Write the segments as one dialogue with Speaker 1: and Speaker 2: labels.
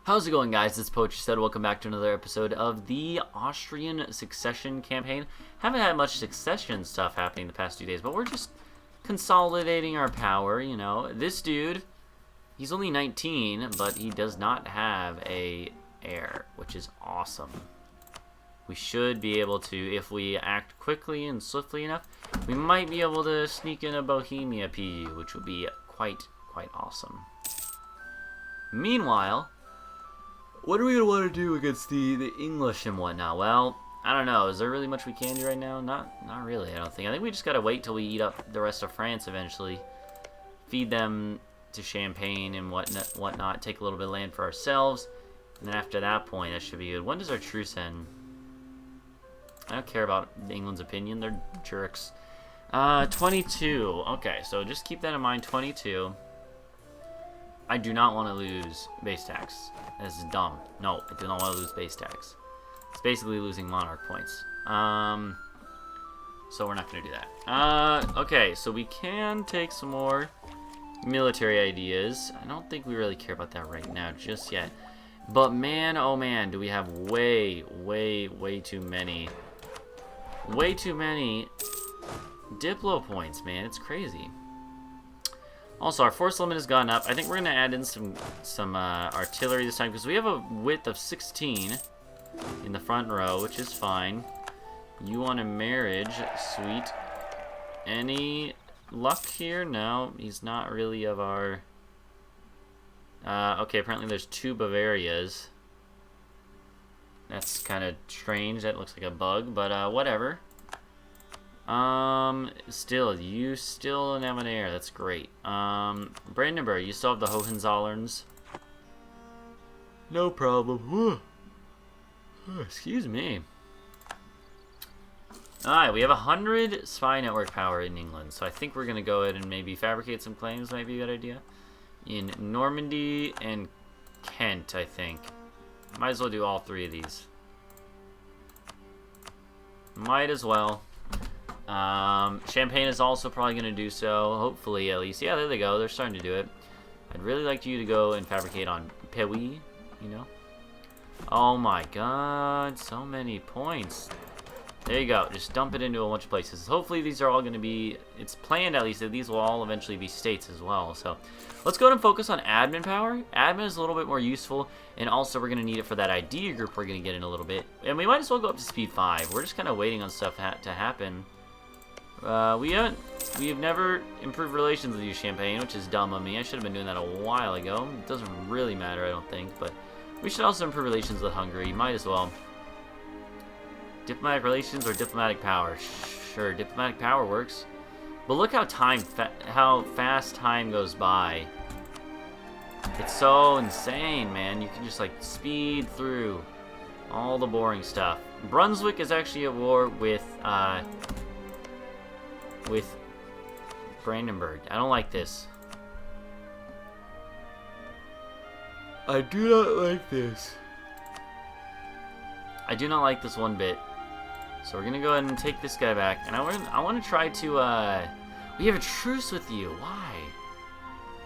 Speaker 1: How's it going, guys? It's Poetry Said. Welcome back to another episode of the Austrian succession campaign. Haven't had much succession stuff happening the past few days, but we're just consolidating our power, you know. This dude, he's only 19, but he does not have a heir, which is awesome. We should be able to, if we act quickly and swiftly enough, we might be able to sneak in a Bohemia PU, which would be quite awesome. Meanwhile, what are we going to want to do against the English and whatnot? Well, I don't know. Is there really much we can do right now? Not really, I don't think. I think we just got to wait till we eat up the rest of France eventually. Feed them to champagne and whatnot. Take a little bit of land for ourselves. And then after that point, that should be good. When does our truce end? I don't care about England's opinion. They're jerks. 22. Okay, so just keep that in mind. 22. I do not want to lose base tax. This is dumb. No, I do not want to lose base tax. It's basically losing monarch points. So we're not going to do that. Okay, so we can take some more military ideas. I don't think we really care about that right now just yet. But man, oh man, do we have way too many. Way too many Diplo points, man. It's crazy. Also, our force limit has gone up. I think we're going to add in some artillery this time because we have a width of 16 in the front row, which is fine. You want a marriage. Sweet. Any luck here? No, he's not really of our... okay, apparently there's 2 Bavarias. That's kind of strange. That looks like a bug, but whatever. Still, you still don't have an heir. That's great. Brandenburg, you still have the Hohenzollerns. No problem. Excuse me. Alright, we have 100 spy network power in England, so I think we're going to go ahead and maybe fabricate some claims. Might be a good idea. In Normandy and Kent, I think. Might as well do all 3 of these. Might as well. Champagne is also probably going to do so, hopefully at least. Yeah, there they go. They're starting to do it. I'd really like you to go and fabricate on Pewy, you know. Oh my god, so many points. There you go. Just dump it into a bunch of places. Hopefully these are all going to be, it's planned at least, that these will all eventually be states as well. So let's go ahead and focus on admin power. Admin is a little bit more useful, and also we're going to need it for that idea group we're going to get in a little bit. And we might as well go up to speed 5. We're just kind of waiting on stuff to happen. We have never improved relations with you, Champagne, which is dumb of me. I should have been doing that a while ago. It doesn't really matter, I don't think, but we should also improve relations with Hungary. Might as well. Diplomatic relations or diplomatic power? Sure, diplomatic power works. But look how how fast time goes by. It's so insane, man. You can just like speed through all the boring stuff. Brunswick is actually at war with Brandenburg. I don't like this. I do not like this. I do not like this one bit. So we're gonna go ahead and take this guy back, and I want to try to. We have a truce with you. Why?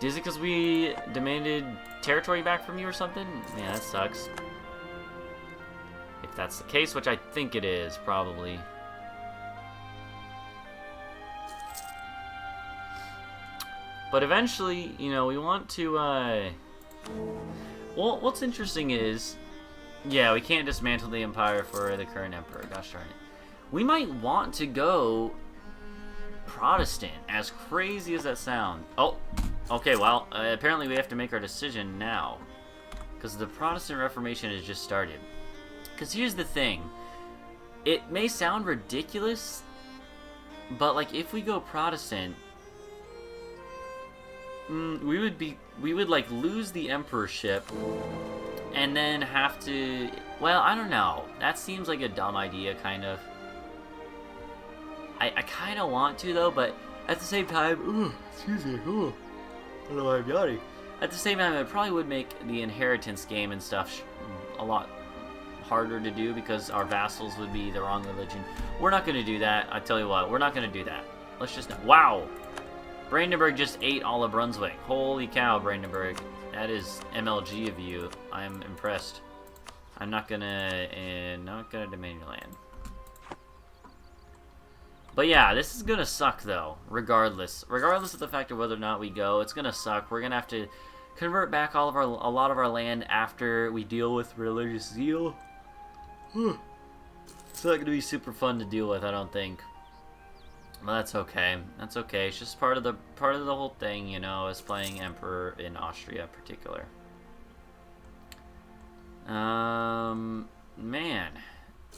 Speaker 1: Is it because we demanded territory back from you or something? Man, that sucks. If that's the case, which I think it is, probably. But eventually, you know, we want to. Well, what's interesting is, yeah, we can't dismantle the empire for the current emperor. Gosh darn it. We might want to go Protestant, as crazy as that sounds. Oh, okay, well, apparently we have to make our decision now. Because the Protestant Reformation has just started. Because here's the thing. It may sound ridiculous, but, like, if we go Protestant, we would, like, lose the emperorship, and then have to, well, I don't know. That seems like a dumb idea, kind of. I kind of want to, though, but at the same time, excuse me, I don't know why I'm yawning. At the same time, it probably would make the inheritance game and stuff a lot harder to do because our vassals would be the wrong religion. We're not going to do that. I tell you what, we're not going to do that. Let's just, wow. Brandenburg just ate all of Brunswick. Holy cow, Brandenburg. That is MLG of you. I'm impressed. I'm not gonna demand your land. But yeah, this is gonna suck though, regardless. Regardless of the fact of whether or not we go, it's gonna suck. We're gonna have to convert back a lot of our land after we deal with religious zeal. It's not gonna be super fun to deal with, I don't think. But that's okay. That's okay. It's just part of the whole thing, you know, as playing Emperor in Austria in particular. Man,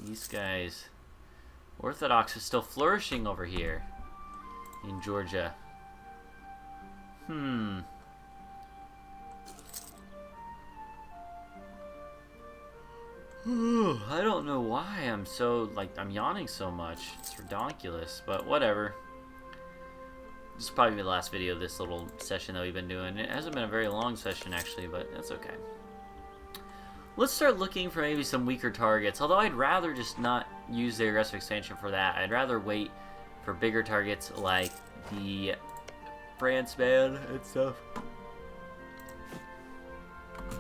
Speaker 1: these guys. Orthodox is still flourishing over here in Georgia. I don't know why I'm yawning so much. It's ridiculous, but whatever. This is probably the last video of this little session that we've been doing. It hasn't been a very long session actually, but that's okay. Let's start looking for maybe some weaker targets, although I'd rather just not use the aggressive expansion for that. I'd rather wait for bigger targets like the France man and stuff.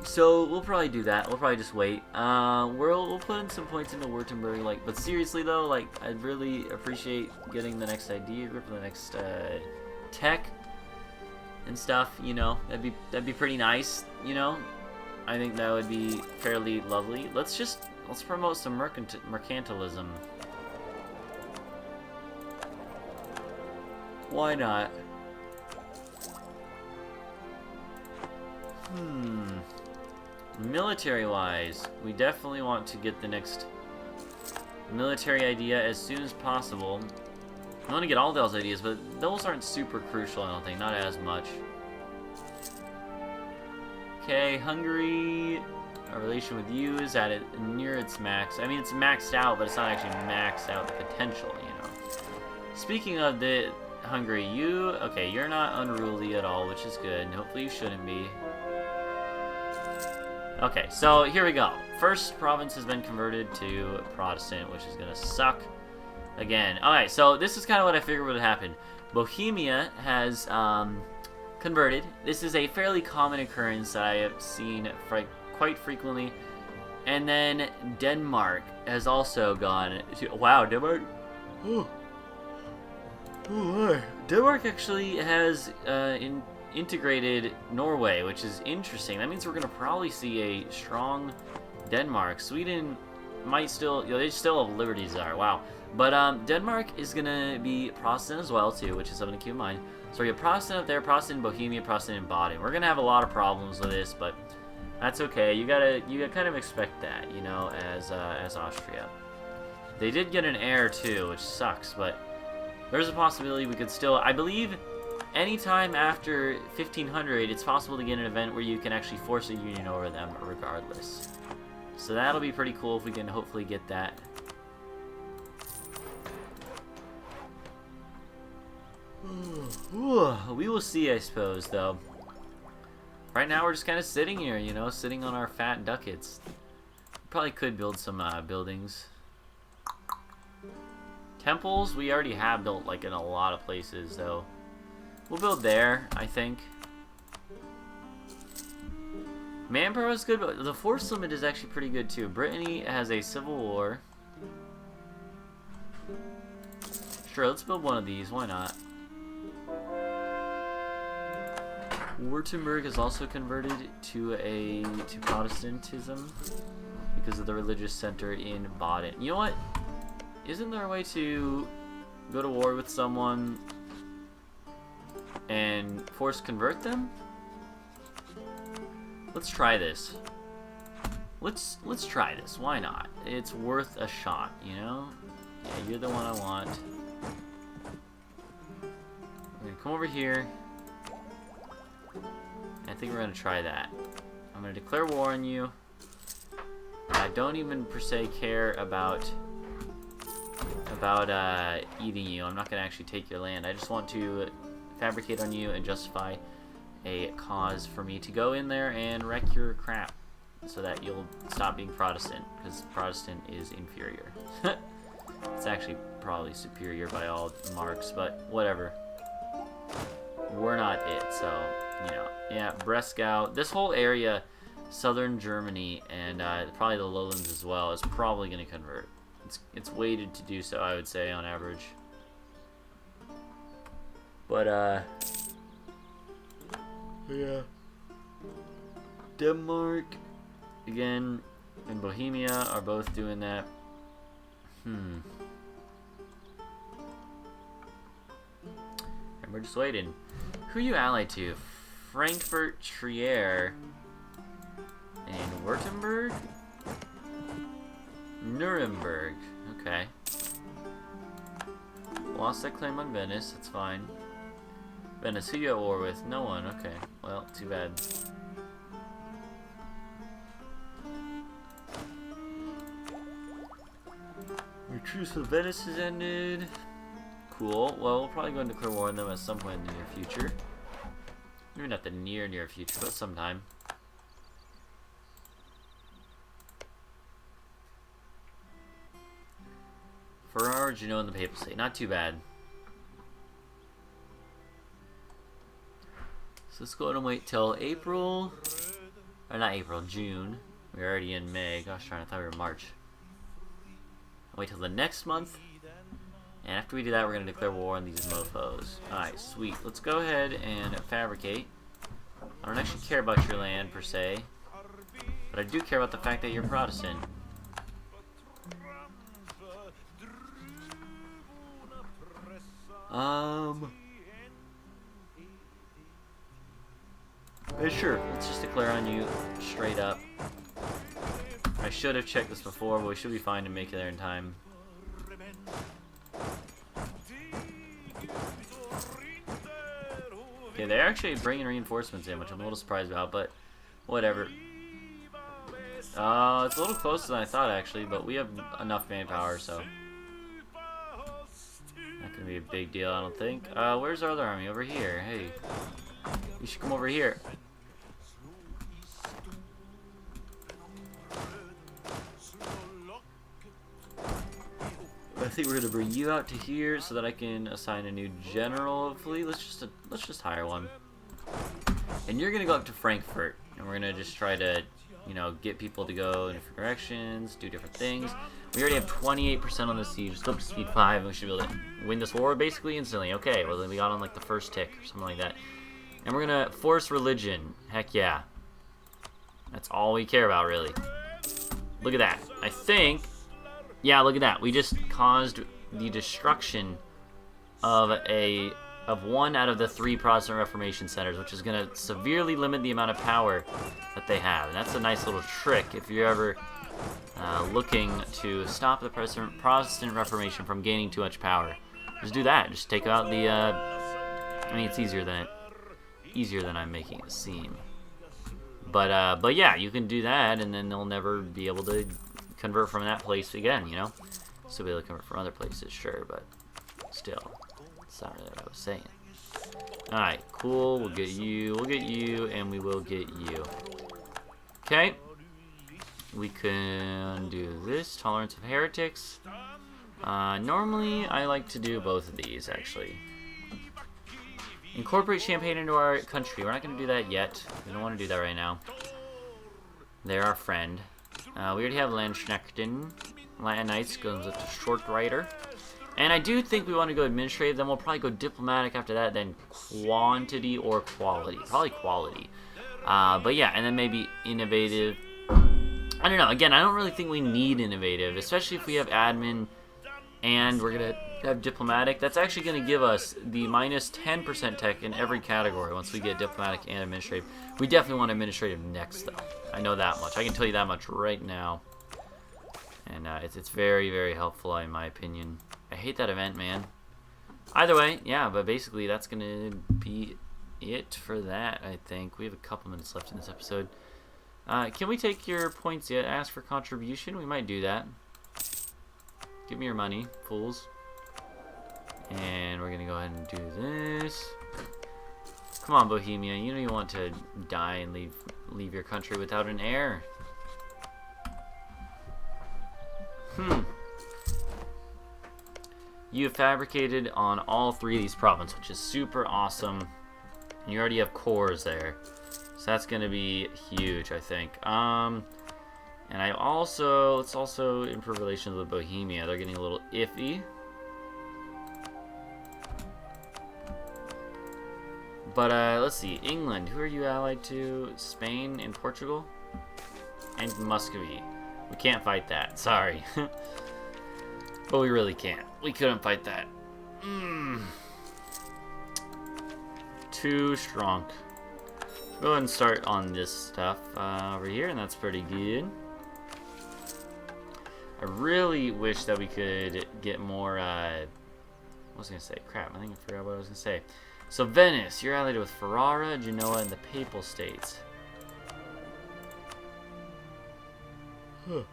Speaker 1: So we'll probably do that. We'll probably just wait. We'll put in some points into Württemberg, like, but seriously though, like, I'd really appreciate getting the next idea group, the next tech and stuff. You know, that'd be pretty nice. You know, I think that would be fairly lovely. Let's promote some mercantilism. Why not? Military-wise, we definitely want to get the next military idea as soon as possible. I want to get all those ideas, but those aren't super crucial, I don't think. Not as much. Okay, Hungary, our relation with you is at near its max. I mean, it's maxed out, but it's not actually maxed out the potential, you know. Speaking of the Hungary, you're not unruly at all, which is good. Hopefully you shouldn't be. Okay, so here we go. First province has been converted to Protestant, which is gonna suck again. Alright, so this is kind of what I figured would happen. Bohemia has converted. This is a fairly common occurrence that I have seen quite frequently. And then Denmark has also gone to... Wow, Denmark... Denmark actually has integrated Norway, which is interesting. That means we're going to probably see a strong Denmark. Sweden might still... they still have Liberty Czar. Wow. But Denmark is going to be Protestant as well, too, which is something to keep in mind. So we have Protestant up there, Protestant in Bohemia, Protestant in Baden. We're going to have a lot of problems with this, but that's okay. You gotta kind of expect that, you know, as Austria. They did get an heir, too, which sucks, but there's a possibility we could still... I believe anytime after 1500, it's possible to get an event where you can actually force a union over them regardless. So that'll be pretty cool if we can hopefully get that. We will see, I suppose, though. Right now, we're just kind of sitting here, you know, sitting on our fat ducats. Probably could build some buildings. Temples, we already have built, like, in a lot of places, though. We'll build there, I think. Manpower is good, but the force limit is actually pretty good, too. Brittany has a civil war. Sure, let's build one of these. Why not? Württemberg is also converted to Protestantism because of the religious center in Baden. You know what? Isn't there a way to go to war with someone and force convert them? Let's try this. Let's try this. Why not? It's worth a shot, you know? Yeah, you're the one I want. We're gonna come over here. I think we're gonna try that. I'm gonna declare war on you. I don't even per se care about eating you. I'm not gonna actually take your land. I just want to fabricate on you and justify a cause for me to go in there and wreck your crap so that you'll stop being Protestant, because Protestant is inferior. It's actually probably superior by all marks, but whatever. We're not it, so you know, yeah, Breslau. This whole area, southern Germany, and probably the lowlands as well, is probably going to convert. It's weighted to do so, I would say, on average. But, yeah. Denmark, again, and Bohemia are both doing that. And we're just waiting. Who are you allied to? Frankfurt, Trier, and Württemberg? Nuremberg. Okay. Lost that claim on Venice, that's fine. Venice, who you at war with? No one, okay. Well, too bad. Our truce with Venice has ended. Cool. Well, we'll probably go into declare war on them at some point in the near future. Maybe not the near future, but sometime. Ferrara, Genoa, and the Papal State. Not too bad. So let's go ahead and wait till April. Or not April, June. We're already in May. Gosh darn, I thought we were in March. Wait till the next month. And after we do that, we're going to declare war on these mofos. Alright, sweet. Let's go ahead and fabricate. I don't actually care about your land, per se. But I do care about the fact that you're Protestant. Sure, let's just declare on you straight up. I should have checked this before, but we should be fine to make it there in time. Okay, they're actually bringing reinforcements in, which I'm a little surprised about, but whatever. It's a little closer than I thought, actually, but we have enough manpower, so not gonna be a big deal, I don't think. Where's our other army? Over here. Hey, you should come over here. I think we're gonna bring you out to here so that I can assign a new general. Hopefully, let's just hire one. And you're gonna go up to Frankfurt, and we're gonna just try to, you know, get people to go in different directions, do different things. We already have 28% on the siege. Let's go up to speed 5, and we should be able to win this war basically instantly. Okay, well then we got on like the first tick or something like that. And we're gonna force religion. Heck yeah. That's all we care about, really. Look at that. I think. Yeah, look at that. We just caused the destruction of one out of the 3 Protestant Reformation centers, which is going to severely limit the amount of power that they have. And that's a nice little trick if you're ever looking to stop the Protestant Reformation from gaining too much power. Just do that. Just take out the. I mean, it's easier than I'm making it seem. But yeah, you can do that, and then they'll never be able to convert from that place again, you know? Still be able to convert from other places, sure, but still, that's not really what I was saying. Alright, cool, we'll get you, and we will get you. Okay. We can do this, tolerance of heretics. Normally, I like to do both of these, actually. Incorporate Champagne into our country. We're not going to do that yet. We don't want to do that right now. They're our friend. We already have Landsknechten. Latin Knights goes up to Shortrider. And I do think we want to go administrative, then we'll probably go diplomatic after that, then quantity or quality. Probably quality. But yeah, and then maybe innovative. I don't know. Again, I don't really think we need innovative, especially if we have admin and we're going to have diplomatic. That's actually going to give us the minus 10% tech in every category once we get diplomatic and administrative. We definitely want administrative next, though. I know that much. I can tell you that much right now. And it's very, very helpful, in my opinion. I hate that event, man. Either way, yeah, but basically that's going to be it for that, I think. We have a couple minutes left in this episode. Can we take your points yet? Ask for contribution? We might do that. Give me your money, fools. And we're going to go ahead and do this. Come on, Bohemia. You know you want to die and leave your country without an heir. You have fabricated on all 3 of these provinces, which is super awesome. And you already have cores there. So that's going to be huge, I think. And let's also improve relations with Bohemia. They're getting a little iffy. But let's see, England, who are you allied to? Spain and Portugal? And Muscovy. We can't fight that, sorry. But we really can't. We couldn't fight that. Too strong. Go ahead and start on this stuff over here, and that's pretty good. I really wish that we could get more, what was I going to say? Crap, I think I forgot what I was going to say. So Venice, you're allied with Ferrara, Genoa, and the Papal States. Huh.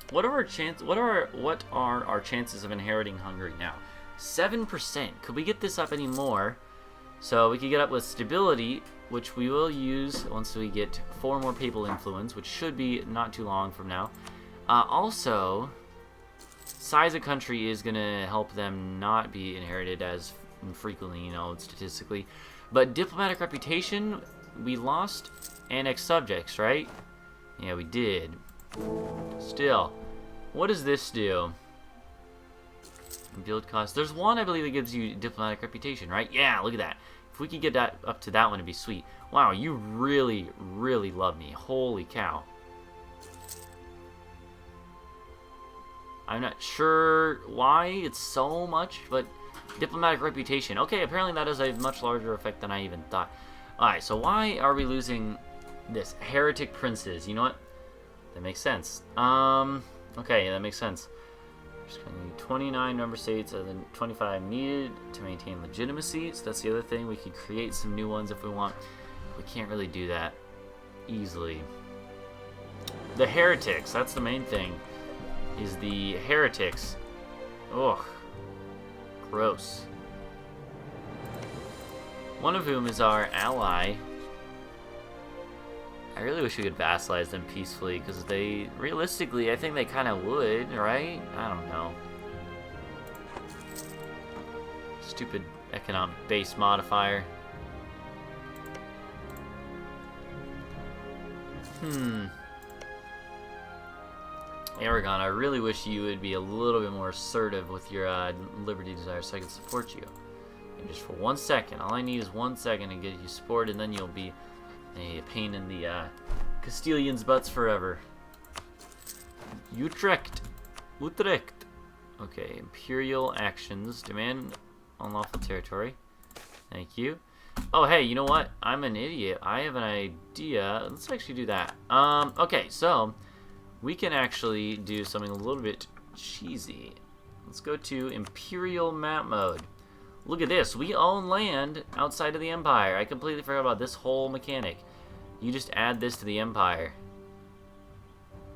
Speaker 1: What are our chances of inheriting Hungary now? 7%. Could we get this up any more? So we could get up with stability, which we will use once we get 4 more papal influence, which should be not too long from now. Also, size of country is going to help them not be inherited as frequently, you know, statistically. But diplomatic reputation, we lost annexed subjects, right? Yeah, we did. Still, what does this do? Build cost. There's one, I believe, that gives you diplomatic reputation, right? Yeah, look at that. If we could get that up to that one, it'd be sweet. Wow, you really, really love me. Holy cow. I'm not sure why it's so much, but diplomatic reputation. Okay, apparently that has a much larger effect than I even thought. Alright, so why are we losing this? Heretic princes. You know what? That makes sense. Okay, yeah, that makes sense. Just going to need 29 member states and then 25 needed to maintain legitimacy. So that's the other thing. We could create some new ones if we want. We can't really do that easily. The heretics, that's the main thing. Is the heretics. Ugh. Gross. One of whom is our ally. I really wish we could vassalize them peacefully, because they, realistically, I think they kind of would, right? I don't know. Stupid economic base modifier. Aragon, I really wish you would be a little bit more assertive with your liberty desire so I can support you. And just for 1 second. All I need is 1 second to get you supported, and then you'll be a pain in the Castilians' butts forever. Utrecht. Okay, imperial actions. Demand unlawful territory. Thank you. Oh, hey, you know what? I'm an idiot. I have an idea. Let's actually do that. Okay, so we can actually do something a little bit cheesy. Let's go to Imperial Map Mode. Look at this. We own land outside of the Empire. I completely forgot about this whole mechanic. You just add this to the Empire.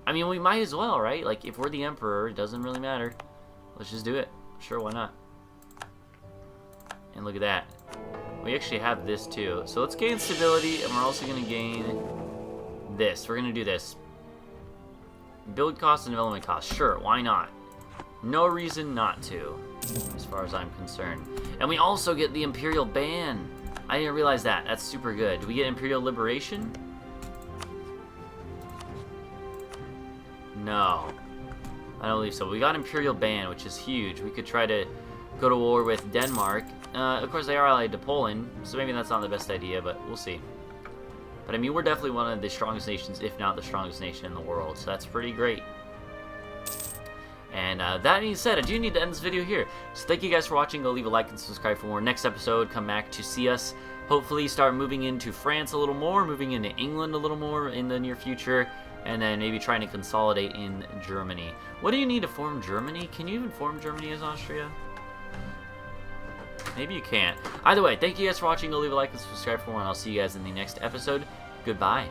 Speaker 1: I mean, we might as well, right? Like, if we're the Emperor, it doesn't really matter. Let's just do it. Sure, why not? And look at that. We actually have this, too. So let's gain stability, and we're also going to gain this. We're going to do this. Build cost and development cost. Sure, why not? No reason not to, as far as I'm concerned. And we also get the Imperial Ban. I didn't realize that. That's super good. Do we get Imperial Liberation? No. I don't believe so. We got Imperial Ban, which is huge. We could try to go to war with Denmark. Of course, they are allied to Poland, so maybe that's not the best idea, but we'll see. But I mean, we're definitely one of the strongest nations, if not the strongest nation in the world, so that's pretty great. And that being said, I do need to end this video here. So thank you guys for watching. Go leave a like and subscribe for more. Next episode, come back to see us hopefully start moving into France a little more, moving into England a little more in the near future, and then maybe trying to consolidate in Germany. What do you need to form Germany? Can you even form Germany as Austria? Maybe you can't. Either way, thank you guys for watching. Go leave a like and subscribe for more, and I'll see you guys in the next episode. Goodbye.